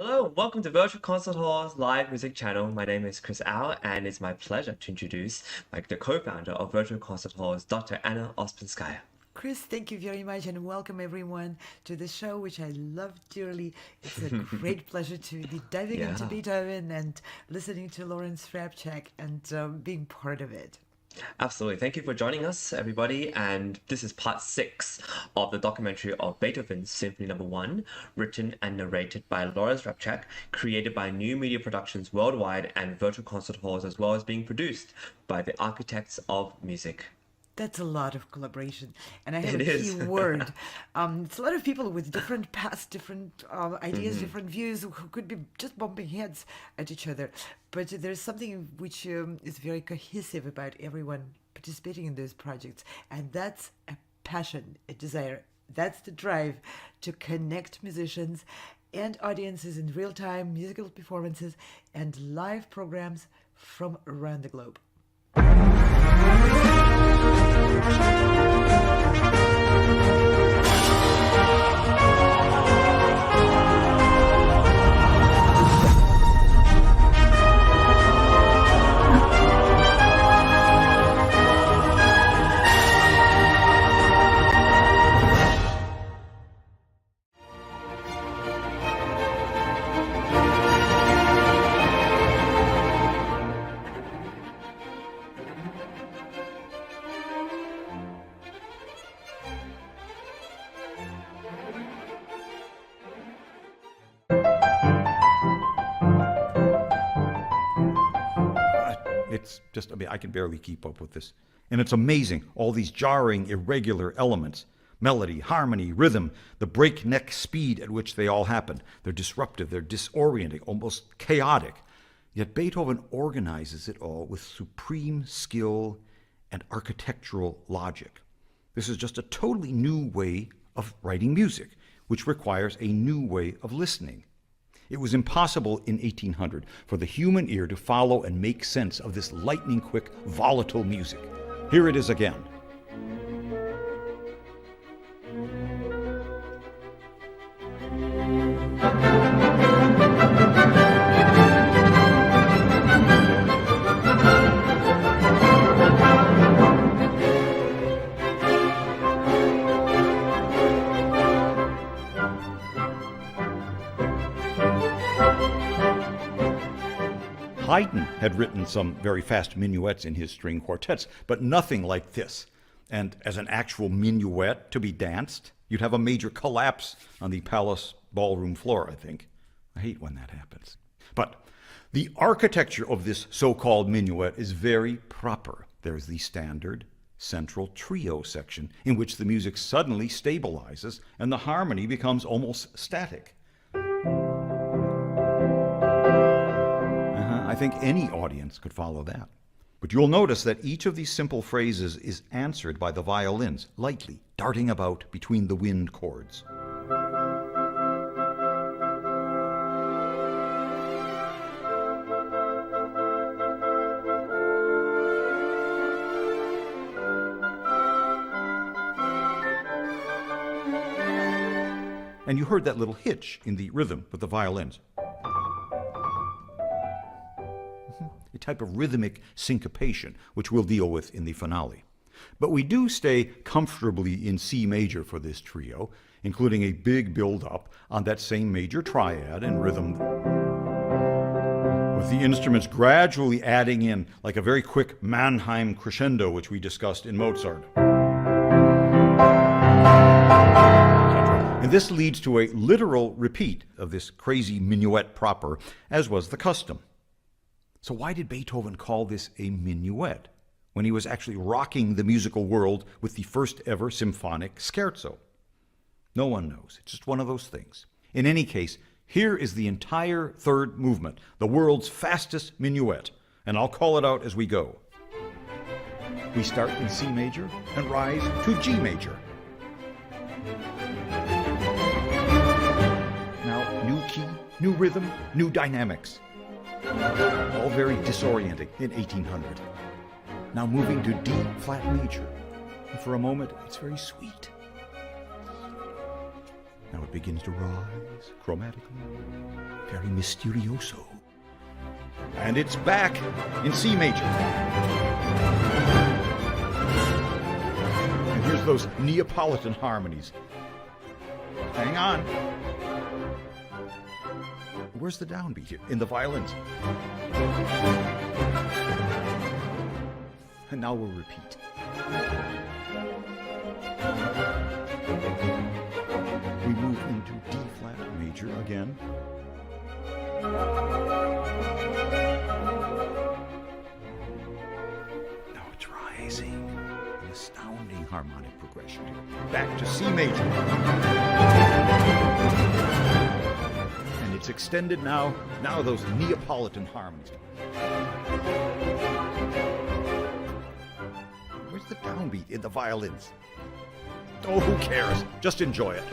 Hello, welcome to Virtual Concert Hall's live music channel. My name is Chris Au, and it's my pleasure to introduce the co-founder of Virtual Concert Halls, Dr. Anna Ouspenskaya. Chris, thank you very much and welcome everyone to the show, which I love dearly. It's a great pleasure to be diving into Beethoven and listening to Lawrence Rapchak and being part of it. Absolutely. Thank you for joining us, everybody. And this is part 6 of the documentary of Beethoven's Symphony No. 1, written and narrated by Lawrence Rapchak, created by New Media Productions worldwide and Virtual Concert Halls, as well as being produced by the Architects of Music. That's a lot of collaboration. And I have a key word. It's a lot of people with different paths, different ideas, different views who could be just bumping heads at each other. But there's something which is very cohesive about everyone participating in those projects. And that's a passion, a desire. That's the drive to connect musicians and audiences in real-time musical performances and live programs from around the globe. It's just, I can barely keep up with this. And it's amazing, all these jarring, irregular elements. Melody, harmony, rhythm, the breakneck speed at which they all happen. They're disruptive, they're disorienting, almost chaotic. Yet Beethoven organizes it all with supreme skill and architectural logic. This is just a totally new way of writing music, which requires a new way of listening. It was impossible in 1800 for the human ear to follow and make sense of this lightning-quick, volatile music. Here it is again. Haydn had written some very fast minuets in his string quartets, but nothing like this. And as an actual minuet to be danced, you'd have a major collapse on the palace ballroom floor, I think. I hate when that happens. But the architecture of this so-called minuet is very proper. There's the standard central trio section in which the music suddenly stabilizes and the harmony becomes almost static. I think any audience could follow that. But you'll notice that each of these simple phrases is answered by the violins, lightly, darting about between the wind chords. And you heard that little hitch in the rhythm with the violins. A type of rhythmic syncopation, which we'll deal with in the finale. But we do stay comfortably in C major for this trio, including a big build-up on that same major triad and rhythm, with the instruments gradually adding in like a very quick Mannheim crescendo, which we discussed in Mozart. And this leads to a literal repeat of this crazy minuet proper, as was the custom. So why did Beethoven call this a minuet when he was actually rocking the musical world with the first ever symphonic scherzo? No one knows. It's just one of those things. In any case, here is the entire third movement, the world's fastest minuet, and I'll call it out as we go. We start in C major and rise to G major. Now, new key, new rhythm, new dynamics. All very disorienting in 1800. Now moving to D flat major. And for a moment, it's very sweet. Now it begins to rise chromatically, very mysterioso. And it's back in C major. And here's those Neapolitan harmonies. Hang on. Where's the downbeat here? In the violins. And now we'll repeat. We move into D flat major again. Now it's rising. An astounding harmonic progression here. Back to C major. And it's extended now. Now those Neapolitan harmonies. Where's the downbeat in the violins? Oh, who cares? Just enjoy it.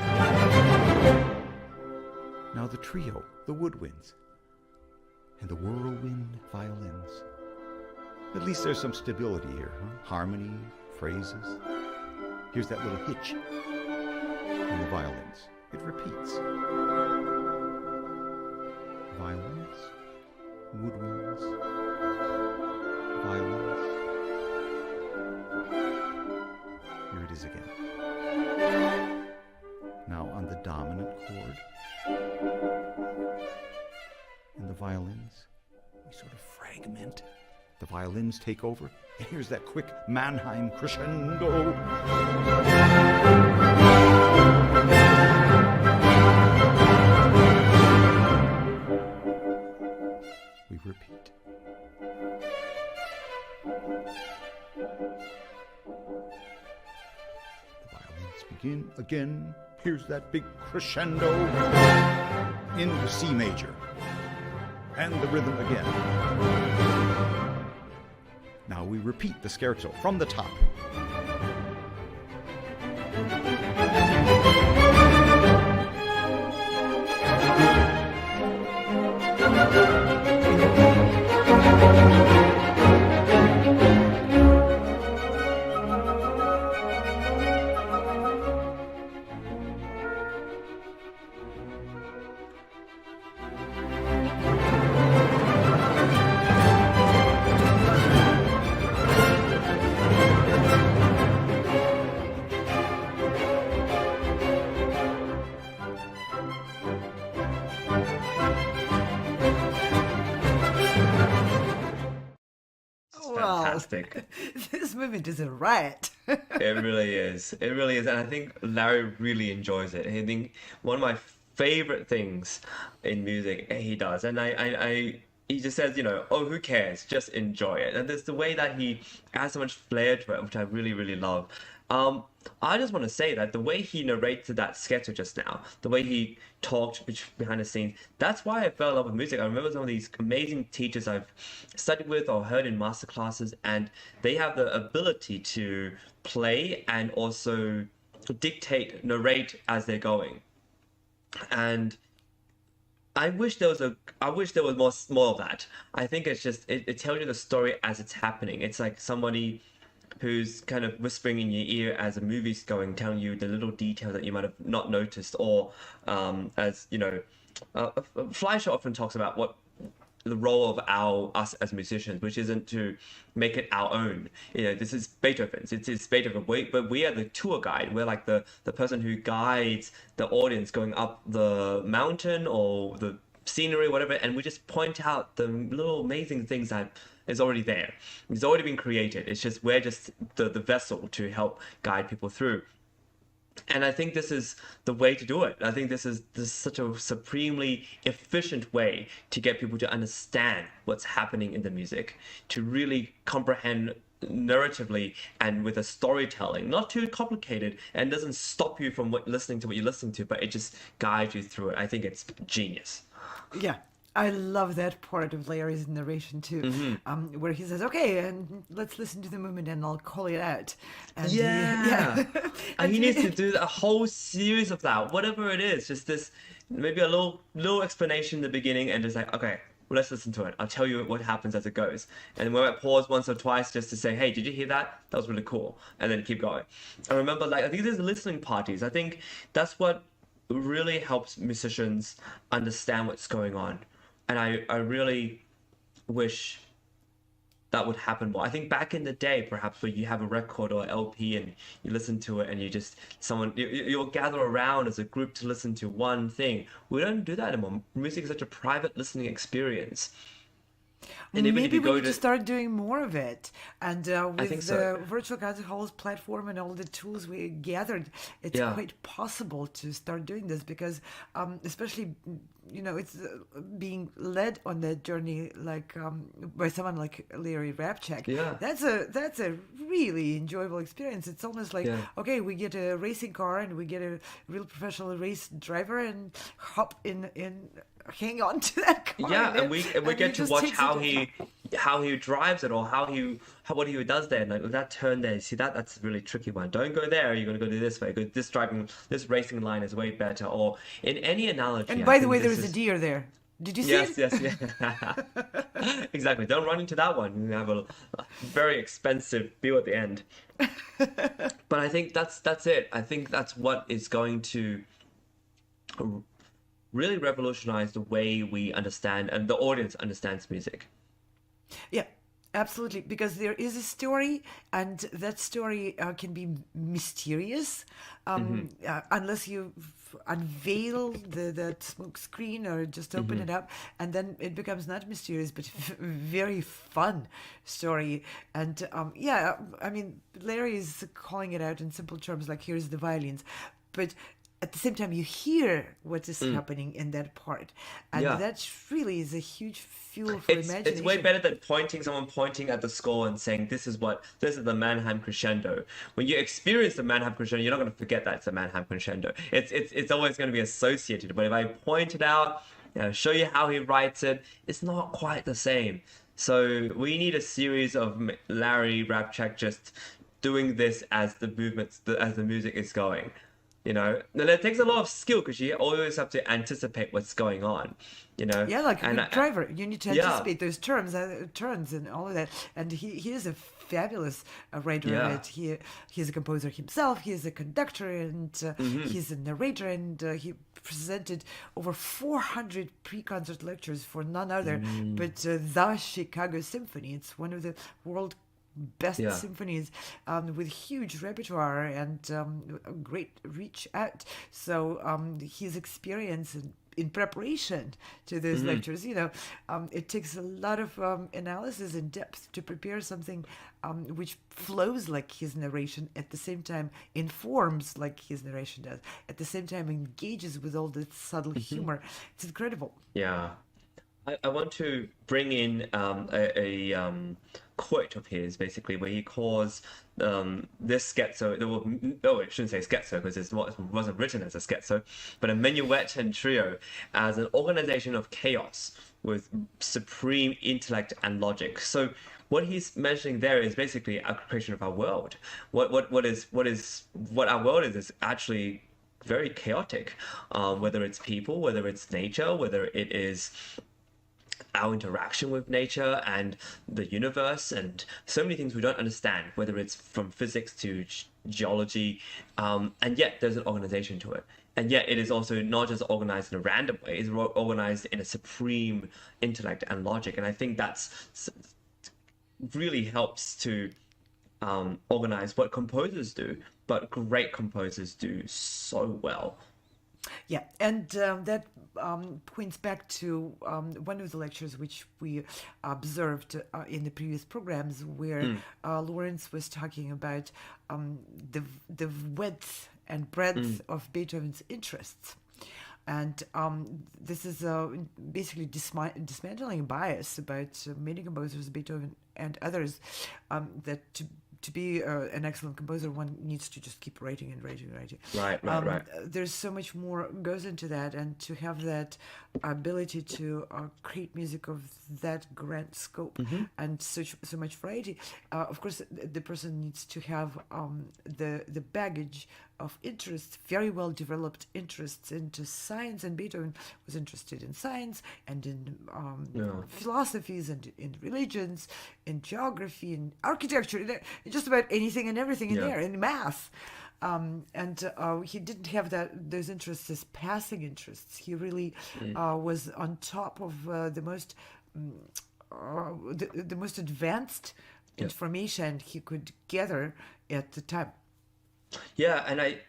Now the trio, the woodwinds, and the whirlwind violins. At least there's some stability here, huh? Harmony, phrases. Here's that little hitch in the violins. It repeats. Violins, woodwinds, violins. Here it is again. Now on the dominant chord in the violins, we sort of fragment. The violins take over, and here's that quick Mannheim crescendo. We repeat. Begin again. Here's that big crescendo into C major. And the rhythm again. Now we repeat the scherzo from the top. Fantastic. This movement is a riot. It really is. It really is. And I think Larry really enjoys it. I think one of my favorite things in music he does. And he just says, oh, who cares? Just enjoy it. And there's the way that he adds so much flair to it, which I really, really love. I just want to say that the way he narrated that sketch just now, the way he talked behind the scenes, that's why I fell in love with music. I remember some of these amazing teachers I've studied with or heard in master classes, and they have the ability to play and also dictate, narrate as they're going. And I wish there was more of that. I think it's just it tells you the story as it's happening. It's like somebody who's kind of whispering in your ear as a movie's going, telling you the little details that you might have not noticed, or Fleischer often talks about what the role of us as musicians, which isn't to make it our own. This is Beethoven's. It's Beethoven. But we are the tour guide. We're like the person who guides the audience going up the mountain or the scenery, whatever, and we just point out the little amazing things that is already there. It's already been created. It's just we're just the vessel to help guide people through. And I think this is the way to do it. I think this is such a supremely efficient way to get people to understand what's happening in the music, to really comprehend narratively and with a storytelling, not too complicated, and doesn't stop you from listening to what you're listening to, but it just guides you through it. I think it's genius. Yeah. I love that part of Larry's narration too, where he says, "Okay, and let's listen to the movement, and I'll call it out." And and he needs to do a whole series of that, whatever it is. Just this, maybe a little explanation in the beginning, and just like, okay, well, let's listen to it. I'll tell you what happens as it goes. And we might pause once or twice just to say, "Hey, did you hear that? That was really cool," and then keep going. I remember, I think there's listening parties. I think that's what really helps musicians understand what's going on. And I really wish that would happen more. I think back in the day, perhaps, where you have a record or LP and you listen to it and you just, you'll gather around as a group to listen to one thing. We don't do that anymore. Music is such a private listening experience. And even maybe we need to start doing more of it. And with the virtual concert halls platform and all the tools we gathered, it's quite possible to start doing this because, especially, it's being led on that journey like by someone like Larry Rapchak. Yeah. That's a really enjoyable experience. It's almost like, okay, we get a racing car and we get a real professional race driver and hop in hang on to that car. Yeah, and we get to watch how he drives it or what he does there. And like that turn there, see that's a really tricky one. Don't go there. You're gonna go this way. This racing line is way better. Or in any analogy. And by the way, there was a deer there. Did you see it? Yes. Exactly. Don't run into that one. You have a very expensive view at the end. But I think that's it. I think that's what is going to really revolutionize the way we understand and the audience understands music. Yeah, absolutely. Because there is a story, and that story can be mysterious unless you unveil that smoke screen or just open it up, and then it becomes not mysterious but very fun story. And I mean, Larry is calling it out in simple terms, like here's the violins, but at the same time, you hear what is happening in that part. And that really is a huge fuel for imagination. It's way better than someone pointing at the score and saying, this is the Mannheim crescendo. When you experience the Mannheim crescendo, you're not going to forget that it's a Mannheim crescendo. It's always going to be associated. But if I point it out, show you how he writes it, it's not quite the same. So we need a series of Larry Rapchak just doing this as the music is going. And it takes a lot of skill because you always have to anticipate what's going on. Yeah, like a driver, you need to anticipate those turns and all of that. And he is a fabulous writer of it. He's a composer himself. He is a conductor and he's a narrator. And he presented over 400 pre-concert lectures for none other but the Chicago Symphony. It's one of the world best symphonies with huge repertoire and a great reach out. So his experience in preparation to those lectures, it takes a lot of analysis and depth to prepare something which flows like his narration, at the same time informs like his narration does, at the same time engages with all the subtle humor. It's incredible. Yeah. I want to bring in a quote of his, basically, where he calls this scherzo, I shouldn't say scherzo because it wasn't written as a scherzo, but a minuet and trio as an organization of chaos with supreme intellect and logic. So what he's mentioning there is basically a creation of our world. What our world is actually very chaotic, whether it's people, whether it's nature, whether it is our interaction with nature and the universe and so many things we don't understand, whether it's from physics to geology, and yet there's an organization to it. And yet it is also not just organized in a random way, it's organized in a supreme intellect and logic. And I think that's really helps to organize what composers do, but great composers do so well. Yeah, and that points back to one of the lectures which we observed in the previous programs, where Lawrence was talking about the width and breadth of Beethoven's interests. And this is basically dismantling bias about many composers, Beethoven and others, that to be an excellent composer, one needs to just keep writing and writing and writing. Right. There's so much more goes into that, and to have that ability to create music of that grand scope and so much variety. Of course, the person needs to have the baggage of interests, very well developed interests into science, and Beethoven was interested in science and in philosophies and in religions, in geography, in architecture, in just about anything and everything in there, in math. And he didn't have those interests as passing interests. He really was on top of the most advanced Yeah. information he could gather at the time. Yeah, and I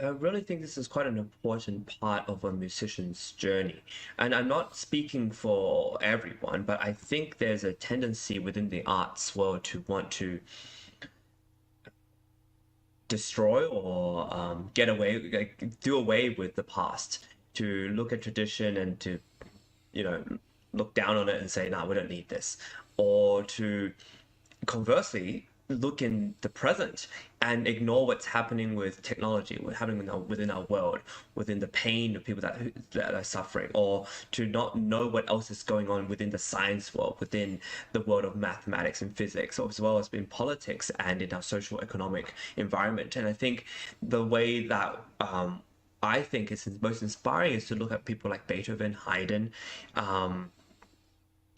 really think this is quite an important part of a musician's journey. And I'm not speaking for everyone, but I think there's a tendency within the arts world to want to destroy or get away, like, do away with the past, to look at tradition and to, you know, look down on it and say, "No, we don't need this," or to conversely look in the present and ignore what's happening with technology, what's happening within our world, within the pain of people that are suffering, or to not know what else is going on within the science world, within the world of mathematics and physics, as well as in politics and in our social economic environment. And I think the way that I think is most inspiring is to look at people like Beethoven, Haydn,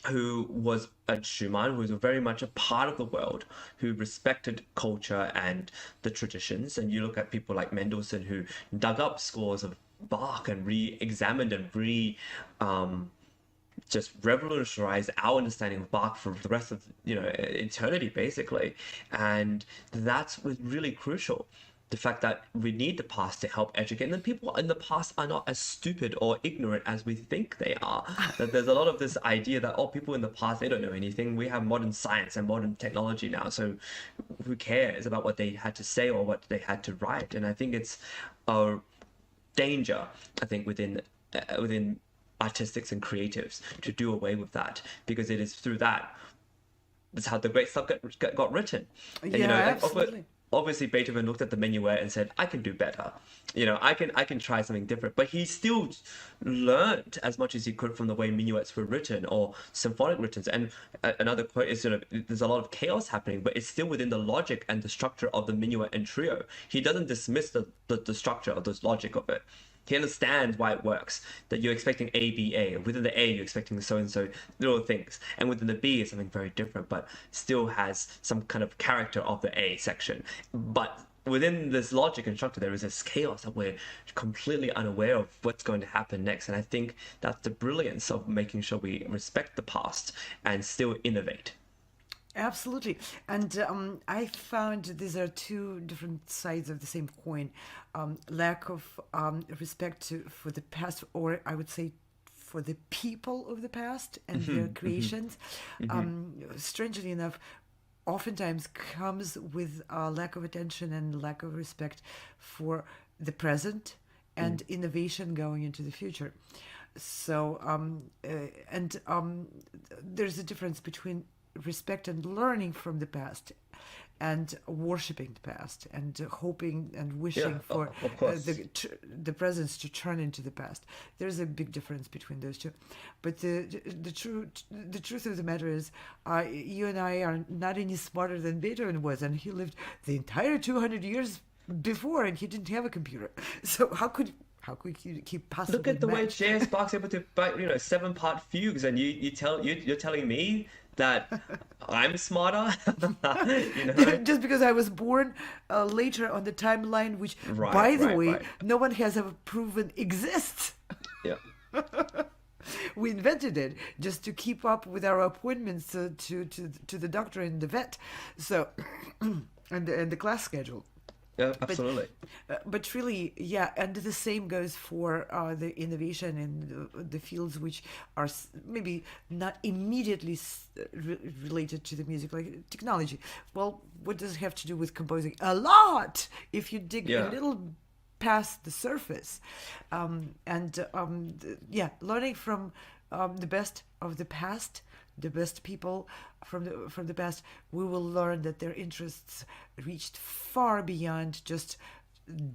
who was a Schumann, who was very much a part of the world, who respected culture and the traditions. And you look at people like Mendelssohn, who dug up scores of Bach and re-examined and just revolutionized our understanding of Bach for the rest of, eternity, basically. And that's really crucial. The fact that we need the past to help educate, and then people in the past are not as stupid or ignorant as we think they are. That there's a lot of this idea that, people in the past, they don't know anything. We have modern science and modern technology now, so who cares about what they had to say or what they had to write? And I think it's a danger, I think, within artistics and creatives to do away with that, because it is through that's how the great stuff got written. And, Absolutely. Obviously Beethoven looked at the minuet and said, "I can do better. I can try something different." But he still learned as much as he could from the way minuets were written or symphonic written. And another quote is, there's a lot of chaos happening, but it's still within the logic and the structure of the minuet and trio. He doesn't dismiss the structure of the logic of it. He understands why it works, that you're expecting A, B, A. Within the A, you're expecting so-and-so little things. And within the B is something very different, but still has some kind of character of the A section. But within this logic and structure, there is this chaos that we're completely unaware of what's going to happen next. And I think that's the brilliance of making sure we respect the past and still innovate. Absolutely. And I found these are two different sides of the same coin. Lack of respect for the past, or I would say for the people of the past and their creations, strangely enough, oftentimes comes with a lack of attention and lack of respect for the present and innovation going into the future. So, there's a difference between respect and learning from the past and worshiping the past and hoping and wishing for the present to turn into the past. There's a big difference between those two. But the truth of the matter is, you and I are not any smarter than Beethoven was, and he lived the entire 200 years before, and he didn't have a computer. So how could he possibly look at the way match? J.S. Bach's able to write 7-part fugues, and you're telling me that I'm smarter? Just because I was born later on the timeline, which, by the way, no one has ever proven exists. Yeah. We invented it just to keep up with our appointments to the doctor and the vet, so and the class schedule. Yeah, absolutely. But really, yeah, and the same goes for the innovation in the fields which are maybe not immediately related to the music, like technology. Well, what does it have to do with composing? A lot, if you dig a little past the surface. Learning from the best of the past, the best people from the past, we will learn that their interests reached far beyond just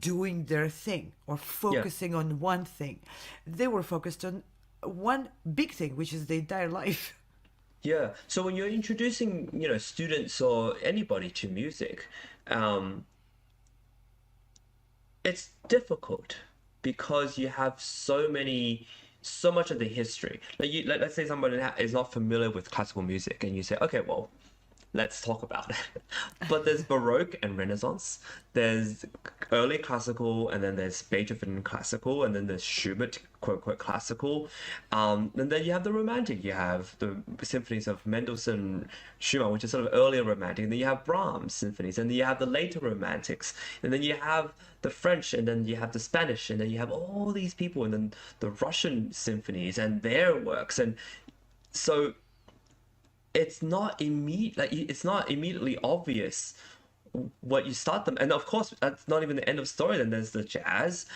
doing their thing or focusing on one thing. They were focused on one big thing, which is the entire life. Yeah. So when you're introducing, students or anybody to music, it's difficult because you have so much of the history. Let's say somebody is not familiar with classical music, and you say, okay, well, let's talk about it. But there's Baroque and Renaissance. There's early classical, and then there's Beethoven classical, and then there's Schubert, quote unquote, classical. And then you have the Romantic. You have the symphonies of Mendelssohn, Schumann, which is sort of earlier Romantic. And then you have Brahms symphonies, and then you have the later Romantics. And then you have the French, and then you have the Spanish, and then you have all these people, and then the Russian symphonies and their works. And so it's not immediately obvious what you start them. And of course, that's not even the end of story. Then there's the jazz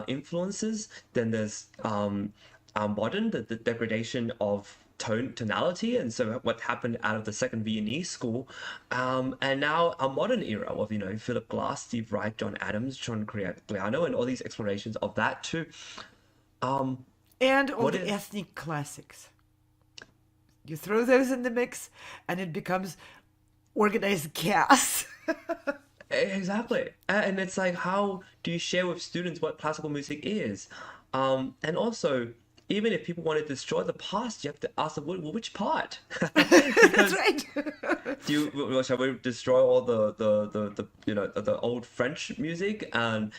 influences. Then there's modern, the degradation of tonality, and so what happened out of the second Viennese school, and now a modern era of Philip Glass, Steve Reich, John Adams, John Crigliano, and all these explorations of that too. And all the ethnic classics. You throw those in the mix, and it becomes organized chaos. Exactly. And it's like, how do you share with students what classical music is? And also, even if people want to destroy the past, you have to ask them, well, which part? That's right. Shall we destroy all the old French music? And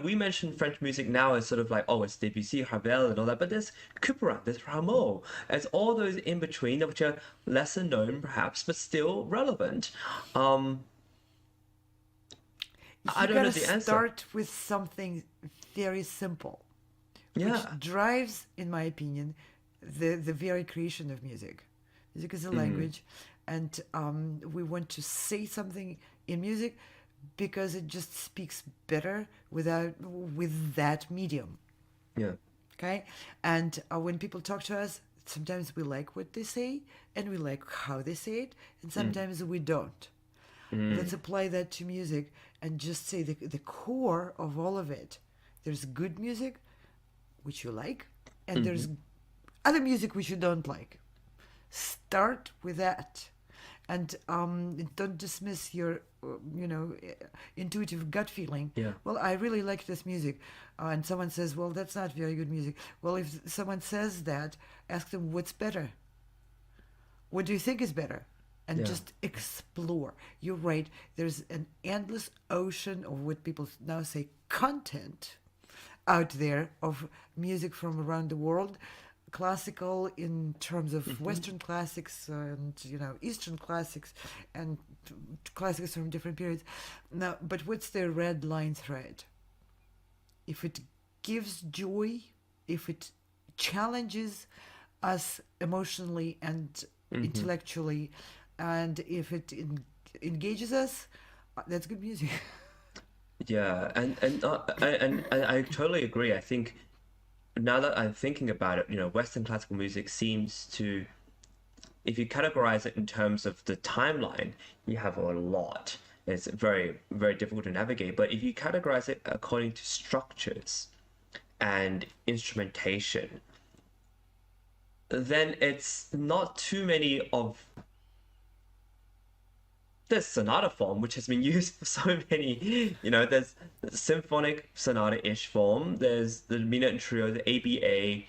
we mention French music now as sort of like, oh, it's Debussy, Ravel, and all that. But there's Couperin, there's Rameau, there's all those in between, which are lesser known perhaps, but still relevant. I don't know the answer. Start with something very simple. Yeah. Which drives, in my opinion, the very creation of music. Music is a language, and we want to say something in music because it just speaks better with that medium. Yeah. Okay? And when people talk to us, sometimes we like what they say, and we like how they say it, and sometimes we don't. Let's apply that to music and just say the core of all of it. There's good music, which you like, and there's other music which you don't like. Start with that, and don't dismiss your intuitive gut feeling. Yeah. Well, I really like this music, and someone says, well, that's not very good music. Well, if someone says that, ask them, what's better? What do you think is better? And just explore. You're right, there's an endless ocean of what people now say content out there of music from around the world, classical in terms of Western classics and Eastern classics and classics from different periods. Now, but what's the red line thread? If it gives joy, if it challenges us emotionally and intellectually, and if it engages us, that's good music. Yeah, and I totally agree. I think now that I'm thinking about it, Western classical music seems to, if you categorize it in terms of the timeline, you have a lot. It's very, very difficult to navigate. But if you categorize it according to structures and instrumentation, then it's not too many of there's sonata form, which has been used for so many, there's symphonic sonata-ish form, there's the minuet and trio, the ABA,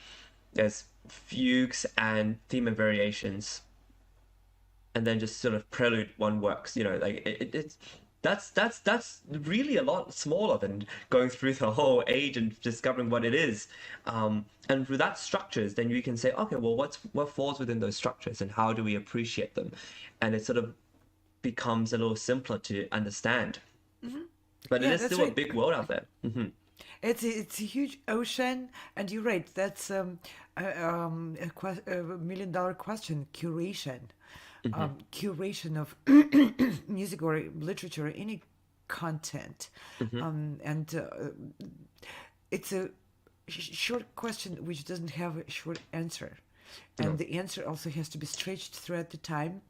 there's fugues and theme and variations, and then just sort of prelude one works, it's that's really a lot smaller than going through the whole age and discovering what it is. And with that structures, then you can say, okay, well, what falls within those structures and how do we appreciate them? And it sort of becomes a little simpler to understand. But it is still a big world out there. It's a huge ocean, and you're right. That's a $1 million question: curation, curation of music or literature, or any content, and it's a short question which doesn't have a short answer, and the answer also has to be stretched throughout the time.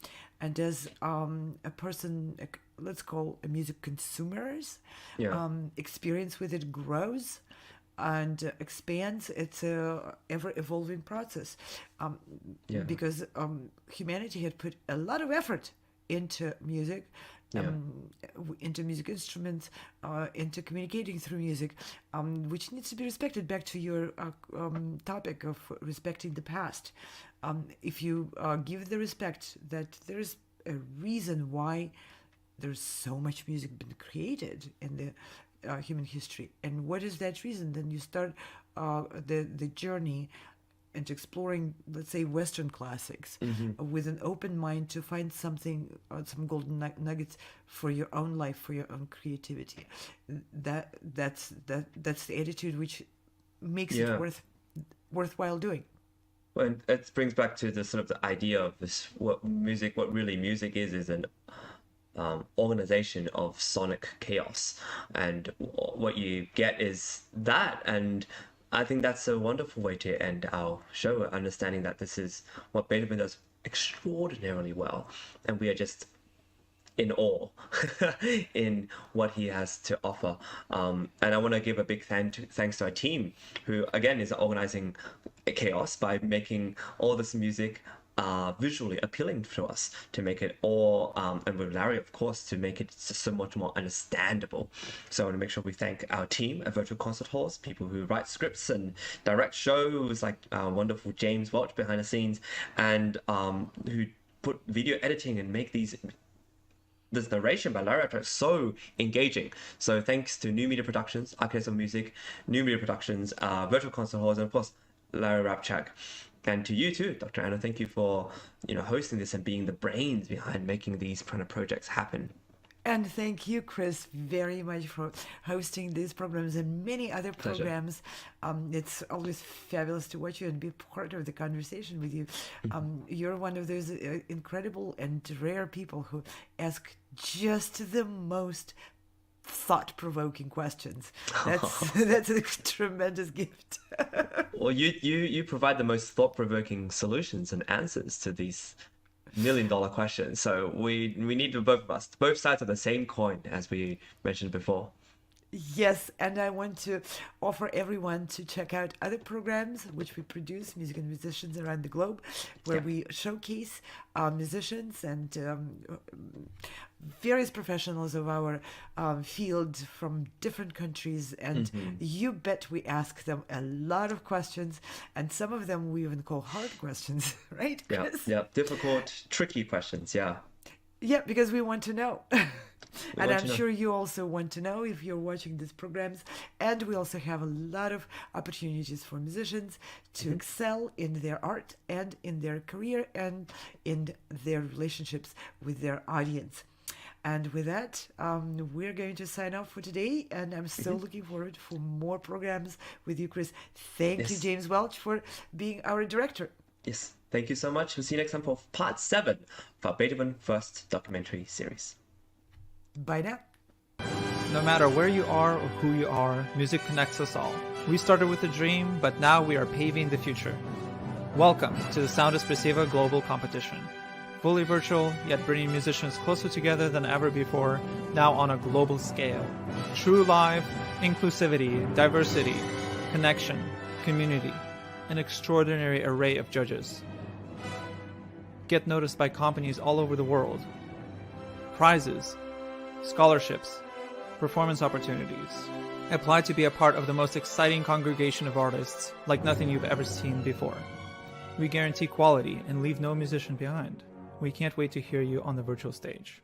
And as a person, let's call a music consumers, experience with it grows and expands. It's a ever-evolving process because humanity had put a lot of effort into music, into music instruments, into communicating through music, which needs to be respected. Back to your topic of respecting the past. If you give the respect that there's a reason why there's so much music been created in the human history. And what is that reason? Then you start the journey into exploring, let's say, Western classics with an open mind to find something, some golden nuggets for your own life, for your own creativity. That's the attitude which makes it worthwhile doing. Well, it brings back to the sort of the idea of this, what really music is an organization of sonic chaos, and what you get is that. And I think that's a wonderful way to end our show, understanding that this is what Beethoven does extraordinarily well, and we are just in awe in what he has to offer. And I want to give a big thanks to our team, who again is organizing chaos by making all this music visually appealing to us, to make it all, and with Larry, of course, to make it so much more understandable. So I want to make sure we thank our team at Virtual Concert Halls, people who write scripts and direct shows, like wonderful James Welch behind the scenes, and who put video editing and make this narration by Larry Rapchak so engaging. So thanks to New Media Productions, Archives of Music, New Media Productions, Virtual Concert Halls, and of course Larry Rapchak. And to you too, Dr. Anna, thank you for hosting this and being the brains behind making these kind of projects happen. And thank you, Chris, very much for hosting these programs and many other programs. It's always fabulous to watch you and be part of the conversation with you. You're one of those incredible and rare people who ask just the most thought-provoking questions. That's a tremendous gift. Well, you provide the most thought-provoking solutions and answers to these million-dollar questions. So we need both of us, both sides of the same coin, as we mentioned before. Yes, and I want to offer everyone to check out other programs which we produce, music and musicians around the globe, where we showcase musicians and various professionals of our field from different countries. And you bet we ask them a lot of questions, and some of them we even call hard questions, right, Chris? Yeah, difficult, tricky questions, yeah. Yeah, because we want to know. And I'm sure you also want to know if you're watching these programs. And we also have a lot of opportunities for musicians to excel in their art and in their career and in their relationships with their audience. And with that, we're going to sign off for today. And I'm still looking forward for more programs with you, Chris. Thank you, James Welch, for being our director. Yes, thank you so much. We'll see you next time for part 7 of our Beethoven First documentary series. Bye now. No matter where you are or who you are, music connects us all. We started with a dream, but now we are paving the future. Welcome to the Sound Expressiva Global Competition. Fully virtual, yet bringing musicians closer together than ever before, now on a global scale. True live, inclusivity, diversity, connection, community, an extraordinary array of judges. Get noticed by companies all over the world. Prizes, scholarships, performance opportunities. Apply to be a part of the most exciting congregation of artists like nothing you've ever seen before. We guarantee quality and leave no musician behind. We can't wait to hear you on the virtual stage.